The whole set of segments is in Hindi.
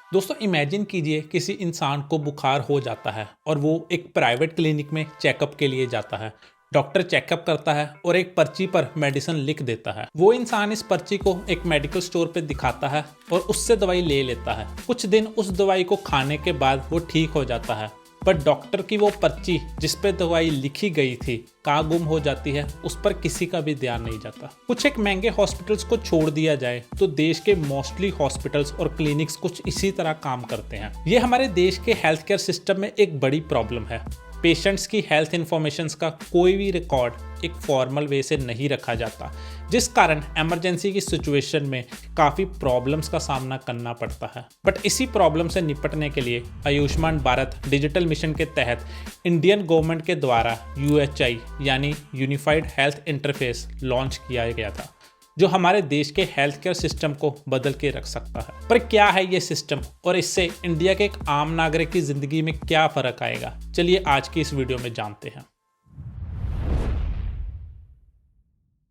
दोस्तों इमेजिन कीजिए किसी इंसान को बुखार हो जाता है और वो एक प्राइवेट क्लिनिक में चेकअप के लिए जाता है। डॉक्टर चेकअप करता है और एक पर्ची पर मेडिसिन लिख देता है। वो इंसान इस पर्ची को एक मेडिकल स्टोर पे दिखाता है और उससे दवाई ले लेता है। कुछ दिन उस दवाई को खाने के बाद वो ठीक हो जाता है, पर डॉक्टर की वो पर्ची जिस पे दवाई लिखी गई थी कहाँ गुम हो जाती है, उस पर किसी का भी ध्यान नहीं जाता। कुछ एक महंगे हॉस्पिटल्स को छोड़ दिया जाए तो देश के मोस्टली हॉस्पिटल्स और क्लिनिक्स कुछ इसी तरह काम करते हैं। ये हमारे देश के हेल्थ केयर सिस्टम में एक बड़ी प्रॉब्लम है। पेशेंट्स की हेल्थ इंफॉर्मेशन का कोई भी रिकॉर्ड एक फॉर्मल वे से नहीं रखा जाता, जिस कारण इमरजेंसी की सिचुएशन में काफ़ी प्रॉब्लम्स का सामना करना पड़ता है। बट इसी प्रॉब्लम से निपटने के लिए आयुष्मान भारत डिजिटल मिशन के तहत इंडियन गवर्नमेंट के द्वारा UHI यानी यूनिफाइड हेल्थ इंटरफेस लॉन्च किया गया था, जो हमारे देश के हेल्थ केयर सिस्टम को बदल के रख सकता है। पर क्या है ये सिस्टम और इससे इंडिया के एक आम नागरिक की जिंदगी में क्या फर्क आएगा, चलिए आज की इस वीडियो में जानते हैं।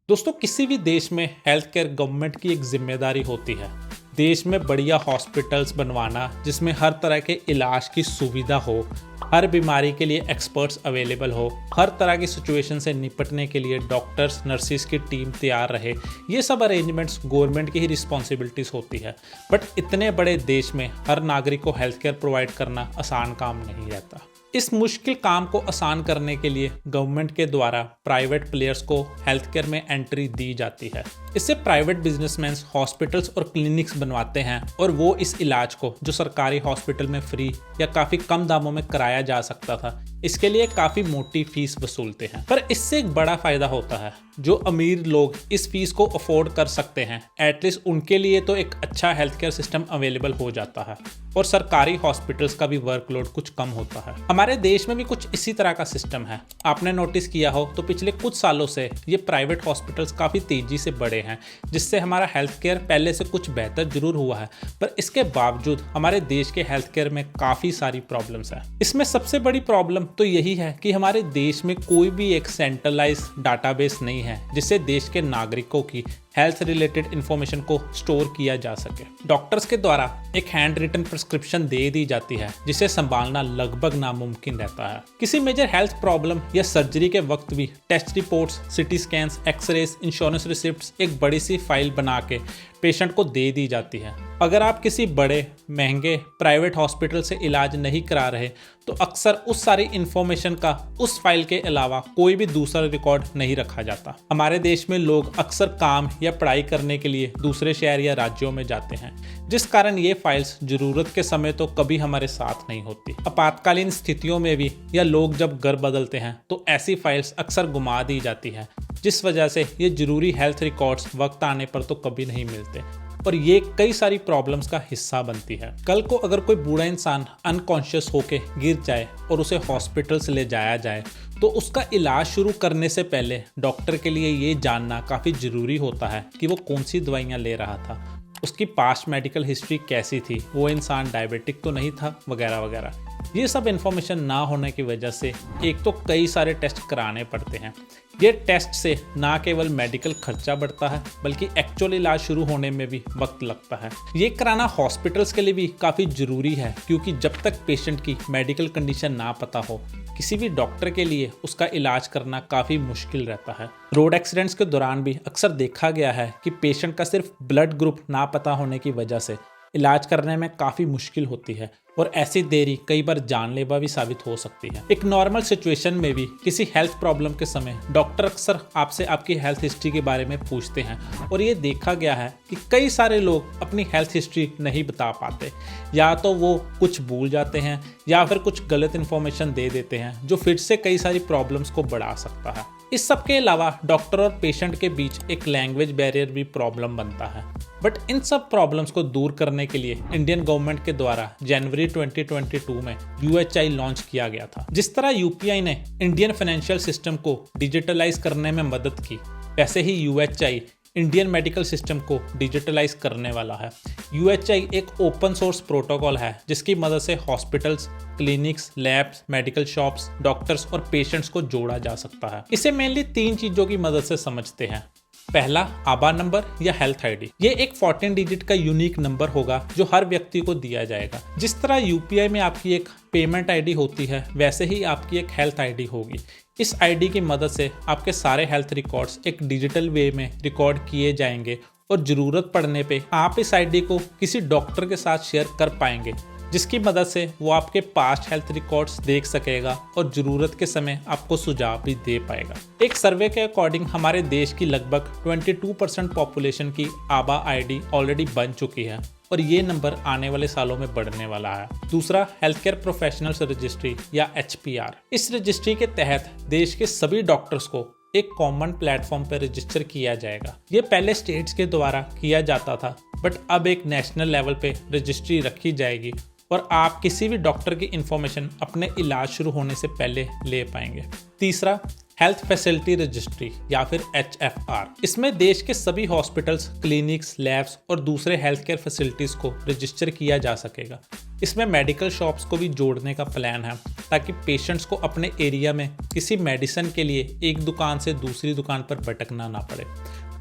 दोस्तों किसी भी देश में हेल्थ केयर गवर्नमेंट की एक जिम्मेदारी होती है। देश में बढ़िया हॉस्पिटल्स बनवाना जिसमें हर तरह के इलाज की सुविधा हो, हर बीमारी के लिए एक्सपर्ट्स अवेलेबल हो, हर तरह की सिचुएशन से निपटने के लिए डॉक्टर्स नर्सिस की टीम तैयार रहे। ये सब अरेंजमेंट्स गवर्नमेंट की ही रिस्पॉन्सिबिलिटीज़ होती है। बट इतने बड़े देश में हर नागरिक को हेल्थ केयर प्रोवाइड करना आसान काम नहीं रहता। इस मुश्किल काम को आसान करने के लिए गवर्नमेंट के द्वारा प्राइवेट प्लेयर्स को हेल्थ केयर में एंट्री दी जाती है। इससे प्राइवेट बिजनेसमैन हॉस्पिटल्स और क्लिनिक्स बनवाते हैं और वो इस इलाज को जो सरकारी हॉस्पिटल में फ्री या काफ़ी कम दामों में कराया जा सकता था, इसके लिए काफ़ी मोटी फीस वसूलते हैं। पर इससे एक बड़ा फायदा होता है। जो अमीर लोग इस फीस को अफोर्ड कर सकते हैं, एटलीस्ट उनके लिए तो एक अच्छा हेल्थ केयर सिस्टम अवेलेबल हो जाता है और सरकारी हॉस्पिटल्स का भी वर्कलोड कुछ कम होता है। हमारे देश में भी कुछ इसी तरह का सिस्टम है। आपने नोटिस किया हो तो पिछले कुछ सालों से ये प्राइवेट हॉस्पिटल्स काफ़ी तेजी से बढ़े हैं, जिससे हमारा हेल्थ केयर पहले से कुछ बेहतर जरूर हुआ है, पर इसके बावजूद हमारे देश के हेल्थ केयर में काफ़ी सारी प्रॉब्लम्स हैं। इसमें सबसे बड़ी प्रॉब्लम तो यही है कि हमारे देश में कोई भी एक सेंट्रलाइज डाटाबेस नहीं है जिससे देश के नागरिकों की हेल्थ रिलेटेड इंफॉर्मेशन को स्टोर किया जा सके। डॉक्टर्स के द्वारा एक हैंड रिटन प्रिस्क्रिप्शन दे दी जाती है जिसे संभालना लगभग नामुमकिन रहता है। किसी मेजर हेल्थ प्रॉब्लम या सर्जरी के वक्त भी test reports, CT scans, x-rays, insurance receipts एक बड़ी सी फाइल बना के पेशेंट को दे दी जाती है। अगर आप किसी बड़े महंगे प्राइवेट हॉस्पिटल से इलाज नहीं करा रहे तो अक्सर उस सारी इंफॉर्मेशन का उस फाइल के अलावा कोई भी दूसरा रिकॉर्ड नहीं रखा जाता। हमारे देश में लोग अक्सर काम या पढ़ाई करने के लिए दूसरे शहर या राज्यों में जाते हैं, जिस कारण ये फाइल्स जरूरत के समय तो कभी हमारे साथ नहीं होती। आपातकालीन स्थितियों में भी या लोग जब घर बदलते हैं तो ऐसी फाइल्स अक्सर गुमा दी जाती हैं, जिस वजह से ये जरूरी हेल्थ रिकॉर्ड्स वक्त आने पर तो कभी नहीं मिलते और ये कई सारी प्रॉब्लम्स का हिस्सा बनती है। कल को अगर कोई बूढ़ा इंसान अनकॉन्शियस होके गिर जाए और उसे हॉस्पिटल से ले जाया जाए तो उसका इलाज शुरू करने से पहले डॉक्टर के लिए ये जानना काफ़ी ज़रूरी होता है कि वो कौन सी दवाइयाँ ले रहा था, उसकी पास्ट मेडिकल हिस्ट्री कैसी थी, वो इंसान डायबिटिक तो नहीं था, वगैरह वगैरह। ये सब इन्फॉर्मेशन ना होने की वजह से एक तो कई सारे टेस्ट कराने पड़ते हैं। ये टेस्ट से ना केवल मेडिकल खर्चा बढ़ता है बल्कि एक्चुअल इलाज शुरू होने में भी वक्त लगता है। ये कराना हॉस्पिटल्स के लिए भी काफ़ी ज़रूरी है, क्योंकि जब तक पेशेंट की मेडिकल कंडीशन ना पता हो किसी भी डॉक्टर के लिए उसका इलाज करना काफ़ी मुश्किल रहता है। रोड एक्सीडेंट्स के दौरान भी अक्सर देखा गया है कि पेशेंट का सिर्फ ब्लड ग्रुप ना पता होने की वजह से इलाज करने में काफ़ी मुश्किल होती है और ऐसी देरी कई बार जानलेवा भी साबित हो सकती है। एक नॉर्मल सिचुएशन में भी किसी हेल्थ प्रॉब्लम के समय डॉक्टर अक्सर आपसे आपकी हेल्थ हिस्ट्री के बारे में पूछते हैं और ये देखा गया है कि कई सारे लोग अपनी हेल्थ हिस्ट्री नहीं बता पाते, या तो वो कुछ भूल जाते हैं या फिर कुछ गलत इन्फॉर्मेशन दे देते हैं, जो फिर से कई सारी प्रॉब्लम्स को बढ़ा सकता है। इस सब के अलावा डॉक्टर और पेशेंट के बीच एक लैंग्वेज बैरियर भी प्रॉब्लम बनता है। बट इन सब प्रॉब्लम्स को दूर करने के लिए इंडियन गवर्नमेंट के द्वारा जनवरी 2022 में UHI लॉन्च किया गया था। जिस तरह UPI ने इंडियन फाइनेंशियल सिस्टम को डिजिटलाइज करने में मदद की, वैसे ही UHI इंडियन मेडिकल सिस्टम को डिजिटलाइज करने वाला है। UHI एक ओपन सोर्स प्रोटोकॉल है जिसकी मदद से hospitals, clinics, labs, medical shops, doctors और पेशेंट्स को जोड़ा जा सकता है। इसे मेनली 3 चीज़ों की मदद से समझते हैं। पहला आबा नंबर या हेल्थ आईडी। ये एक 14 डिजिट का यूनिक नंबर होगा जो हर व्यक्ति को दिया जाएगा। जिस तरह यूपीआई में आपकी एक पेमेंट आईडी होती है, वैसे ही आपकी एक हेल्थ आईडी होगी। इस आईडी की मदद से आपके सारे हेल्थ रिकॉर्ड्स एक डिजिटल वे में रिकॉर्ड किए जाएंगे और ज़रूरत पड़ने पे आप इस आईडी को किसी डॉक्टर के साथ शेयर कर पाएंगे, जिसकी मदद से वो आपके पास्ट हेल्थ रिकॉर्ड्स देख सकेगा और ज़रूरत के समय आपको सुझाव भी दे पाएगा। एक सर्वे के अकॉर्डिंग हमारे देश की लगभग 22% पॉपुलेशन की आबा आईडी ऑलरेडी बन चुकी है और ये नंबर आने वाले सालों में बढ़ने वाला है। दूसरा, हेल्थ केयर प्रोफेशनल्स रजिस्ट्री या HPR। इस रजिस्ट्री के तहत देश के सभी डॉक्टर्स को एक कॉमन प्लेटफॉर्म पर रजिस्टर किया जाएगा। ये पहले स्टेट्स के द्वारा किया जाता था, बट अब एक नेशनल लेवल पे रजिस्ट्री रखी जाएगी और आप किसी भी डॉक्टर की इंफॉर्मेशन अपने इलाज शुरू होने से पहले ले पाएंगे। तीसरा, हेल्थ फैसिलिटी रजिस्ट्री या फिर HFR। इसमें देश के सभी हॉस्पिटल्स, क्लिनिक्स, लैब्स और दूसरे हेल्थ केयर फैसिलिटीज को रजिस्टर किया जा सकेगा। इसमें मेडिकल शॉप्स को भी जोड़ने का प्लान है ताकि पेशेंट्स को अपने एरिया में किसी मेडिसिन के लिए एक दुकान से दूसरी दुकान पर भटकना ना पड़े।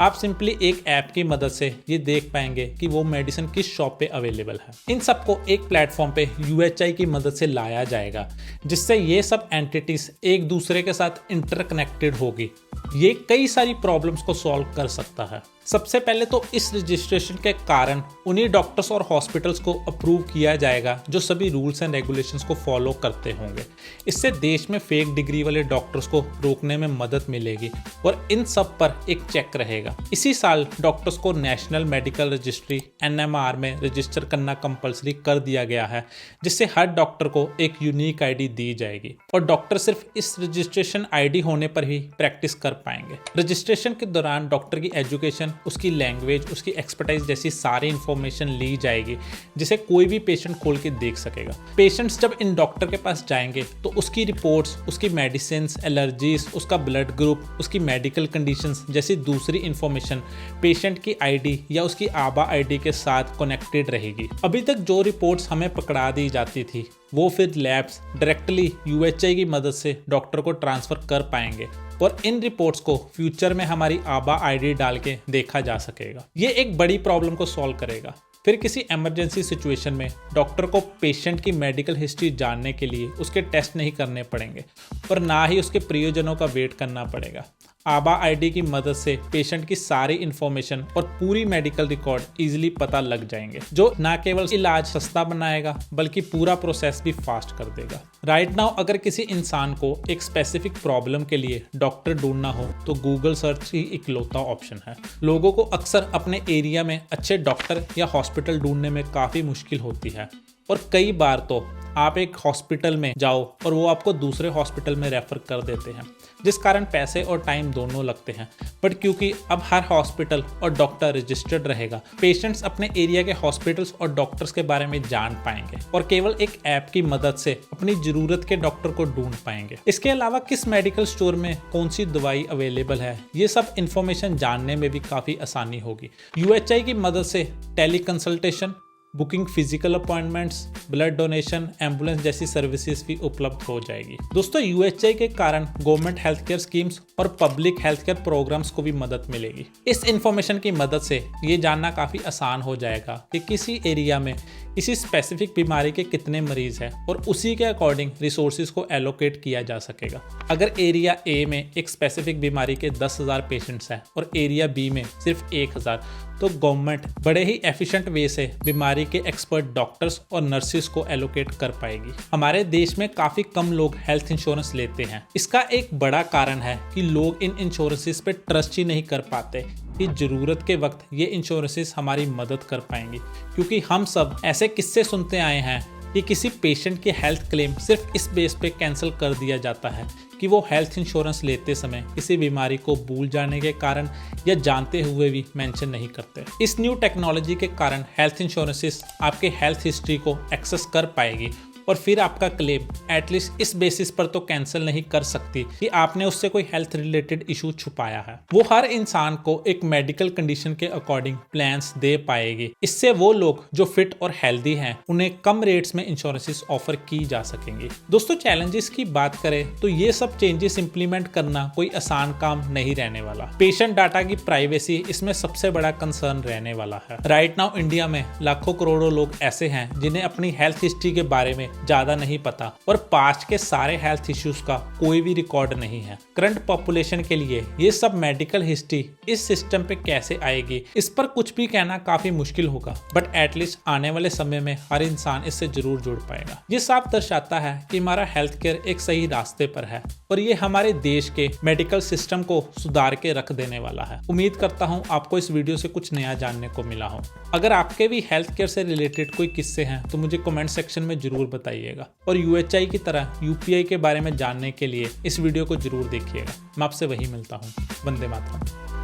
आप सिंपली एक ऐप की मदद से ये देख पाएंगे कि वो मेडिसिन किस शॉप पे अवेलेबल है। इन सबको एक प्लेटफॉर्म पे UHI की मदद से लाया जाएगा, जिससे ये सब एंटिटीज एक दूसरे के साथ इंटरकनेक्टेड होगी। ये कई सारी प्रॉब्लम्स को सॉल्व कर सकता है। सबसे पहले तो इस रजिस्ट्रेशन के कारण उन्हीं डॉक्टर्स और हॉस्पिटल्स को अप्रूव किया जाएगा जो सभी रूल्स एंड रेगुलेशंस को फॉलो करते होंगे। इससे देश में फेक डिग्री वाले डॉक्टर्स को रोकने में मदद मिलेगी और इन सब पर एक चेक रहेगा। इसी साल डॉक्टर्स को नेशनल मेडिकल रजिस्ट्री NMR में रजिस्टर करना कंपलसरी कर दिया गया है, जिससे हर डॉक्टर को एक यूनिक आईडी दी जाएगी और डॉक्टर सिर्फ इस रजिस्ट्रेशन आईडी होने पर ही प्रैक्टिस कर पाएंगे। रजिस्ट्रेशन के दौरान डॉक्टर की एजुकेशन, उसकी लैंग्वेज, उसकी एक्सपर्टाइज जैसी सारी इंफॉर्मेशन ली जाएगी, जिसे कोई भी पेशेंट खोल के देख सकेगा। पेशेंट्स जब इन डॉक्टर के पास जाएंगे तो उसकी रिपोर्ट्स, उसकी मेडिसिन, एलर्जीज, उसका ब्लड ग्रुप, उसकी मेडिकल कंडीशंस जैसी दूसरी इंफॉर्मेशन पेशेंट की आईडी या उसकी आबा आईडी के साथ कनेक्टेड रहेगी। अभी तक जो रिपोर्ट्स हमें पकड़ा दी जाती थी वो फिर लैब्स डायरेक्टली UHI की मदद से डॉक्टर को ट्रांसफर कर पाएंगे और इन रिपोर्ट्स को फ्यूचर में हमारी आबा आईडी डाल के देखा जा सकेगा। ये एक बड़ी प्रॉब्लम को सॉल्व करेगा। फिर किसी इमरजेंसी सिचुएशन में डॉक्टर को पेशेंट की मेडिकल हिस्ट्री जानने के लिए उसके टेस्ट नहीं करने पड़ेंगे और ना ही उसके प्रियजनों का वेट करना पड़ेगा। आबा आईडी की मदद से पेशेंट की सारी इंफॉर्मेशन और पूरी मेडिकल रिकॉर्ड इजीली पता लग जाएंगे, जो न केवल इलाज सस्ता बनाएगा बल्कि पूरा प्रोसेस भी फास्ट कर देगा। राइट नाउ अगर किसी इंसान को एक स्पेसिफिक प्रॉब्लम के लिए डॉक्टर ढूंढना हो तो गूगल सर्च ही इकलौता ऑप्शन है। लोगों को अक्सर अपने एरिया में अच्छे डॉक्टर या हॉस्पिटल ढूंढने में काफ़ी मुश्किल होती है और कई बार तो आप एक हॉस्पिटल में जाओ और वो आपको दूसरे हॉस्पिटल में रेफर कर देते हैं, जिस कारण पैसे और टाइम दोनों लगते हैं। बट क्योंकि अब हर हॉस्पिटल और डॉक्टर रजिस्टर्ड रहेगा, पेशेंट्स अपने एरिया के हॉस्पिटल्स और डॉक्टर्स के बारे में जान पाएंगे और केवल एक ऐप की मदद से अपनी जरूरत के डॉक्टर को ढूंढ पाएंगे। इसके अलावा किस मेडिकल स्टोर में कौन सी दवाई अवेलेबल है, ये सब इंफॉर्मेशन जानने में भी काफ़ी आसानी होगी। UHI की मदद से tele consultation, booking, physical appointments, blood donation, ambulance जैसी सर्विसेज भी उपलब्ध हो जाएगी। दोस्तों, UHI के कारण गवर्नमेंट हेल्थ केयर स्कीम्स और पब्लिक हेल्थ केयर प्रोग्राम्स को भी मदद मिलेगी। इस इंफॉर्मेशन की मदद से ये जानना काफ़ी आसान हो जाएगा कि किसी एरिया में किसी स्पेसिफिक बीमारी के कितने मरीज हैं और उसी के अकॉर्डिंग रिसोर्सेज को एलोकेट किया जा सकेगा। अगर एरिया A में एक स्पेसिफिक बीमारी के 10,000 पेशेंट्स हैं और एरिया B में सिर्फ 1,000, तो गवर्नमेंट बड़े ही एफिशिएंट वे से बीमारी के एक्सपर्ट डॉक्टर्स और नर्सिस को एलोकेट कर पाएगी। हमारे देश में काफ़ी कम लोग हेल्थ इंश्योरेंस लेते हैं। इसका एक बड़ा कारण है कि लोग इन इंश्योरेंसेस पे ट्रस्ट ही नहीं कर पाते कि ज़रूरत के वक्त ये इंश्योरेंसेस हमारी मदद कर पाएंगी, क्योंकि हम सब ऐसे किस्से सुनते आए हैं कि किसी पेशेंट की हेल्थ क्लेम सिर्फ इस बेस पे कैंसिल कर दिया जाता है कि वो हेल्थ इंश्योरेंस लेते समय किसी बीमारी को भूल जाने के कारण या जानते हुए भी मेंशन नहीं करते। इस न्यू टेक्नोलॉजी के कारण हेल्थ इंश्योरेंसेस आपके हेल्थ हिस्ट्री को एक्सेस कर पाएगी और फिर आपका क्लेम एटलीस्ट इस बेसिस पर तो कैंसिल नहीं कर सकती कि आपने उससे कोई हेल्थ रिलेटेड इशू छुपाया है। वो हर इंसान को एक मेडिकल कंडीशन के अकॉर्डिंग प्लान्स दे पाएगी। इससे वो लोग जो फिट और हेल्दी हैं उन्हें कम रेट्स में इंश्योरेंसेस ऑफर की जा सकेंगी। दोस्तों चैलेंजेस की बात करें तो ये सब चेंजेस इंप्लीमेंट करना कोई आसान काम नहीं रहने वाला। पेशेंट डाटा की प्राइवेसी इसमें सबसे बड़ा कंसर्न रहने वाला है। राइट नाउ इंडिया में लाखों करोड़ों लोग ऐसे हैं जिन्हें अपनी हेल्थ हिस्ट्री के बारे में ज्यादा नहीं पता और पास्ट के सारे हेल्थ इश्यूज का कोई भी रिकॉर्ड नहीं है। करंट पॉपुलेशन के लिए ये सब मेडिकल हिस्ट्री इस सिस्टम पे कैसे आएगी, इस पर कुछ भी कहना काफी मुश्किल होगा, बट एटलीस्ट आने वाले समय में हर इंसान इससे जरूर जुड़ पाएगा। ये साफ दर्शाता है कि हमारा हेल्थ केयर एक सही रास्ते पर है और ये हमारे देश के मेडिकल सिस्टम को सुधार के रख देने वाला है। उम्मीद करता हूँ आपको इस वीडियो से कुछ नया जानने को मिला हो। अगर आपके भी हेल्थ केयर से रिलेटेड कोई किस्से हैं तो मुझे कमेंट सेक्शन में जरूर बताइएगा और UHI की तरह UPI के बारे में जानने के लिए इस वीडियो को जरूर देखिएगा। मैं आपसे वही मिलता हूँ। वंदे मातरम।